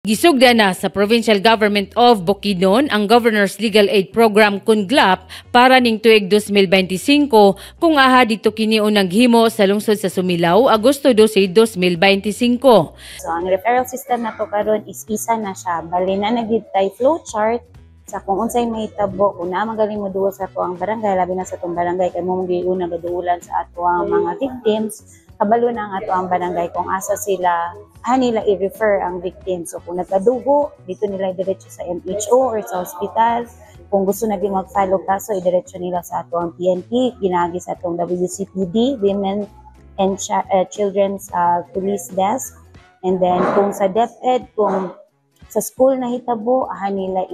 Gisugda na sa Provincial Government of Bukidnon ang Governor's Legal Aid Program KUNGLAP para ning tuig 2025 kung aha dito kini unang himo sa lungsod sa Sumilao Agosto 12, 2025. So ang referral system nato karon is isa na siya. Bali na nagid tay flowchart sa kung unsay mahitabo kung na magaling moduol sa tuang barangay, labi na sa tuang barangay kay mo una gaduulan sa atuang mga victims. Kabalo na ang atuang barangay kung asa sila nila i-refer ang victims. So kung nagkadugo, dito nila diretso sa MHO or sa hospital. Kung gusto na din mag-file kaso, idiretso nila sa atuang PNP, ginagi sa atong WCPD, Women and Children's Police Desk. And then kung sa DepEd, kung sa school na hitabo, nila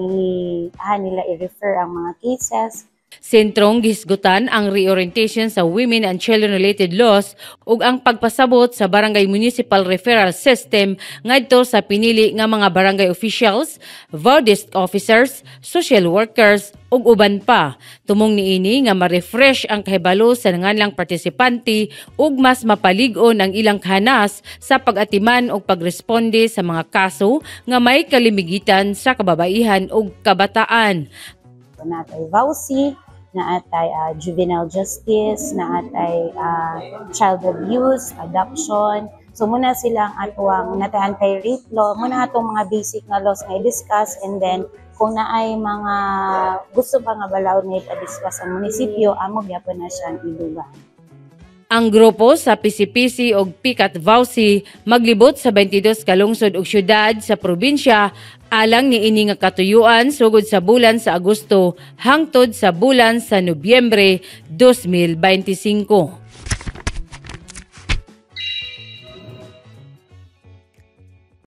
i-refer ang mga cases. Sentrong gisgutan ang reorientation sa women and children-related laws ug ang pagpasabot sa barangay municipal referral system ngadto sa pinili nga mga barangay officials, VAU desk officers, social workers ug uban pa. Tumong niini nga ma-refresh ang kahibalo sa nanganlang partisipante ug mas mapalig-on ang ilang kahanas sa pag-atiman ug pagresponde sa mga kaso nga may kalimigitan sa kababaihan ug kabataan. Naatay VAUC, naatay juvenile justice, naatay child abuse, adoption. So muna silang atuang natay anti-rape law, muna atong mga basic na laws nga i-discuss, and then kung naay mga gusto pa nga balaod nga i-discuss sa munisipyo, amo gyapon na siyang ilugan. Ang grupo sa PCPC ug PICAT VAUC maglibot sa 22 ka lungsod ug syudad sa probinsya alang niini nga katuyuan sugod sa bulan sa Agosto hangtod sa bulan sa Nobyembre 2025.